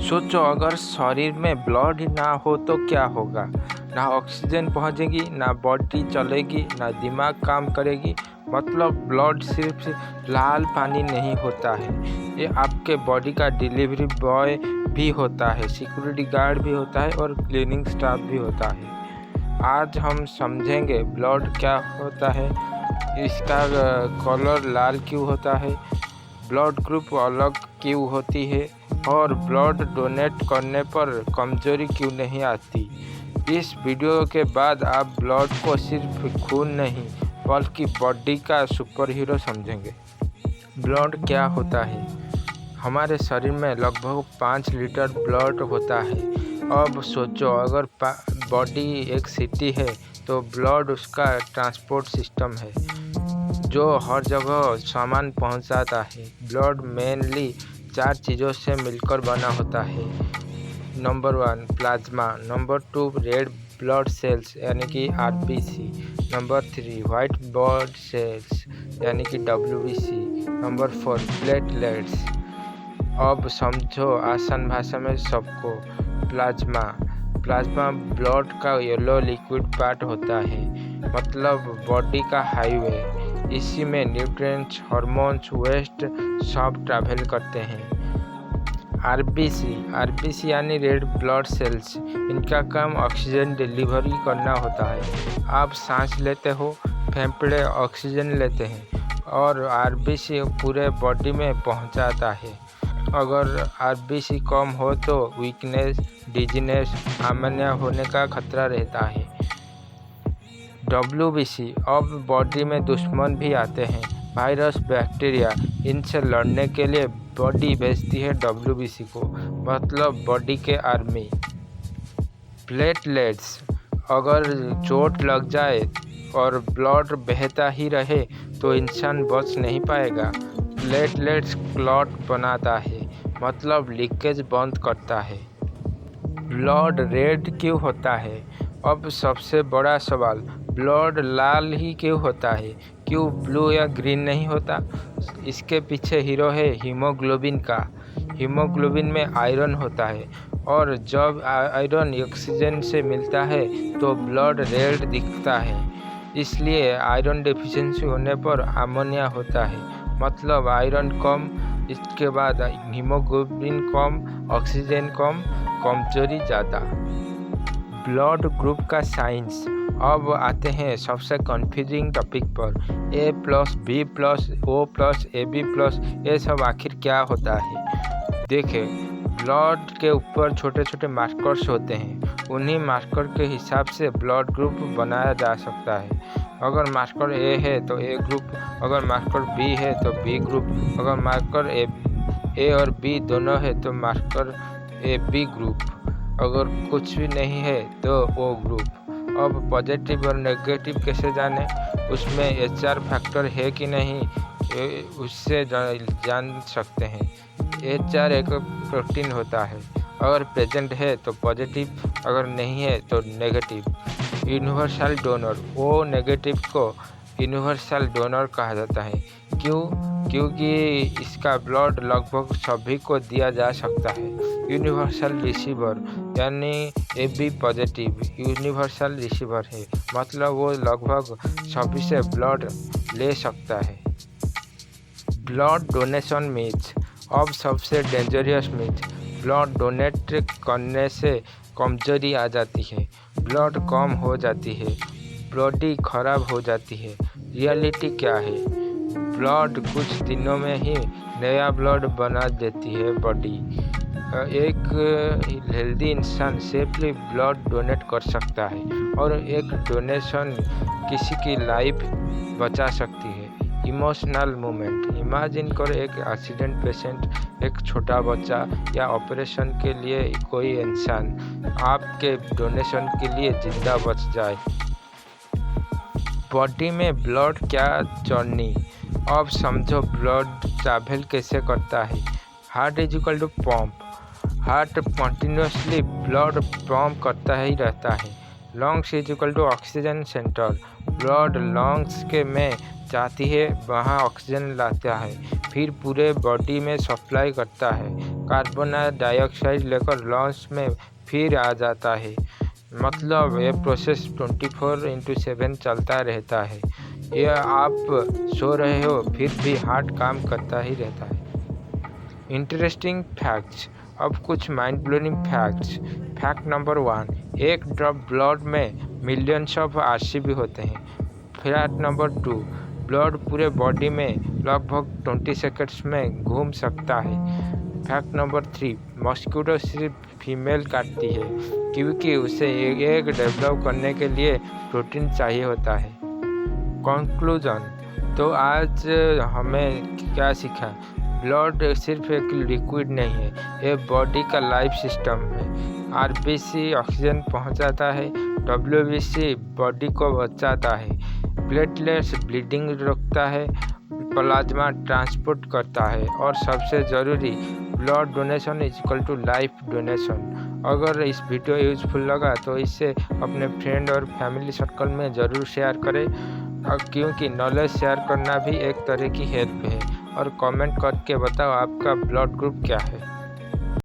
सोचो अगर शरीर में ब्लड ही ना हो तो क्या होगा। ना ऑक्सीजन पहुंचेगी, ना बॉडी चलेगी, ना दिमाग काम करेगी। मतलब ब्लड सिर्फ लाल पानी नहीं होता है, ये आपके बॉडी का डिलीवरी बॉय भी होता है, सिक्योरिटी गार्ड भी होता है और क्लीनिंग स्टाफ भी होता है। आज हम समझेंगे ब्लड क्या होता है, इसका कलर लाल क्यों होता है, ब्लड ग्रुप अलग क्यों होती है और ब्लड डोनेट करने पर कमजोरी क्यों नहीं आती। इस वीडियो के बाद आप ब्लड को सिर्फ खून नहीं बल्कि बॉडी का सुपर हीरो समझेंगे। ब्लड क्या होता है? हमारे शरीर में लगभग 5 लीटर ब्लड होता है। अब सोचो अगर बॉडी एक सिटी है तो ब्लड उसका ट्रांसपोर्ट सिस्टम है जो हर जगह सामान पहुंचाता है। ब्लड मेनली 4 चीज़ों से मिलकर बना होता है। Number 1 plasma, number 2 red blood cells यानी कि RBC, number 3 white blood cells यानी कि डब्ल्यूबीसी, नंबर 4 प्लेटलेट्स। अब समझो आसान भाषा में सबको। प्लाज्मा ब्लड का येलो लिक्विड पार्ट होता है, मतलब बॉडी का हाईवे। इसी में न्यूट्रिएंट्स, हार्मोन्स, वेस्ट सब ट्रैवल करते हैं। आरबीसी यानी रेड ब्लड सेल्स, इनका काम ऑक्सीजन डिलीवरी करना होता है। आप सांस लेते हो, फेफड़े ऑक्सीजन लेते हैं और आरबीसी पूरे बॉडी में पहुंचाता है। अगर आरबीसी कम हो तो वीकनेस, डिजीनेस, अमोनिया होने का खतरा रहता है। डब्ल्यूबीसी, अब बॉडी में दुश्मन भी आते हैं, वायरस, बैक्टीरिया। इनसे लड़ने के लिए बॉडी भेजती है डब्ल्यूबीसी को, मतलब बॉडी के आर्मी। प्लेटलेट्स, अगर चोट लग जाए और ब्लड बहता ही रहे तो इंसान बच नहीं पाएगा। प्लेटलेट्स क्लॉट बनाता है, मतलब लीकेज बंद करता है। ब्लड रेड क्यों होता है? अब सबसे बड़ा सवाल, ब्लड लाल ही क्यों होता है, क्यों ब्लू या ग्रीन नहीं होता? इसके पीछे हीरो है हीमोग्लोबिन का। हीमोग्लोबिन में आयरन होता है और जब आयरन ऑक्सीजन से मिलता है तो ब्लड रेड दिखता है। इसलिए आयरन डेफिशिएंसी होने पर अमोनिया होता है, मतलब आयरन कम, इसके बाद हीमोग्लोबिन कम, ऑक्सीजन कम, कमजोरी ज़्यादा। ब्लड ग्रुप का साइंस। अब आते हैं सबसे कन्फ्यूजिंग टॉपिक पर, A plus, B plus, O plus, A B plus, ये सब आखिर क्या होता है? देखिए, ब्लड के ऊपर छोटे छोटे मार्कर्स होते हैं, उन्हीं मार्कर के हिसाब से ब्लड ग्रुप बनाया जा सकता है। अगर मार्कर ए है तो ए ग्रुप, अगर मार्कर बी है तो बी ग्रुप, अगर मार्कर ए और बी दोनों है तो मार्कर ए बी ग्रुप, अगर कुछ भी नहीं है तो ओ ग्रुप। अब पॉजिटिव और नेगेटिव कैसे जाने? उसमें एचआर फैक्टर है कि नहीं, उससे जान सकते हैं। एचआर एक प्रोटीन होता है, अगर प्रेजेंट है तो पॉजिटिव, अगर नहीं है तो negative. Universal donor, O negative को यूनिवर्सल डोनर कहा जाता है। क्यों? क्योंकि इसका ब्लड लगभग सभी को दिया जा सकता है। यूनिवर्सल रिसीवर यानी A B positive universal receiver है, मतलब वो लगभग सभी से ब्लड ले सकता है। Blood donation myth. अब सबसे डेंजरियस मिथ, ब्लड डोनेट करने से कमजोरी आ जाती है, ब्लड कम हो जाती है, बॉडी खराब हो जाती है। रियलिटी क्या है? ब्लड कुछ दिनों में ही नया ब्लड बना देती है बॉडी। एक हेल्दी इंसान सेफली ब्लड डोनेट कर सकता है और एक डोनेशन किसी की लाइफ बचा सकती है। इमोशनल मोमेंट, इमेजिन करो एक एक्सीडेंट पेशेंट, एक छोटा बच्चा या ऑपरेशन के लिए कोई इंसान आपके डोनेशन के लिए जिंदा बच जाए। बॉडी में ब्लड क्या जर्नी। अब समझो ब्लड ट्रैवल कैसे करता है। Heart is equal to pump, heart continuously blood pump करता ही रहता है। Lungs is equal to oxygen centre, blood lungs के में जाती है, वहाँ ऑक्सीजन लाता है, फिर पूरे बॉडी में सप्लाई करता है। कार्बन डाइऑक्साइड लेकर लंग्स में फिर आ जाता है। मतलब ये प्रोसेस 24/7 चलता रहता है। यह आप सो रहे हो फिर भी हार्ट काम करता ही रहता है। Interesting facts. अब कुछ mind blowing facts. Fact number 1, एक ड्रॉप ब्लड में मिलियंस ऑफ आरसीबी होते हैं। फैक्ट नंबर 2, ब्लड पूरे बॉडी में लगभग 20 सेकंड्स में घूम सकता है। फैक्ट नंबर 3, मॉस्किटो सिर्फ फीमेल काटती है क्योंकि उसे एग डेवलप करने के लिए प्रोटीन चाहिए होता है। कंक्लूजन। तो आज हमें क्या सीखा? ब्लड सिर्फ एक लिक्विड नहीं है, ये बॉडी का लाइफ सिस्टम है। आरबीसी ऑक्सीजन पहुंचाता है, डब्ल्यूबीसी बॉडी को बचाता है, प्लेटलेट्स ब्लीडिंग रोकता है, प्लाज्मा ट्रांसपोर्ट करता है और सबसे ज़रूरी blood donation is equal to life donation. अगर इस वीडियो यूजफुल लगा तो इसे अपने फ्रेंड और फैमिली सर्कल में ज़रूर शेयर करें, क्योंकि नॉलेज शेयर करना भी एक तरह की हेल्प है। और कमेंट करके बताओ आपका ब्लड ग्रुप क्या है।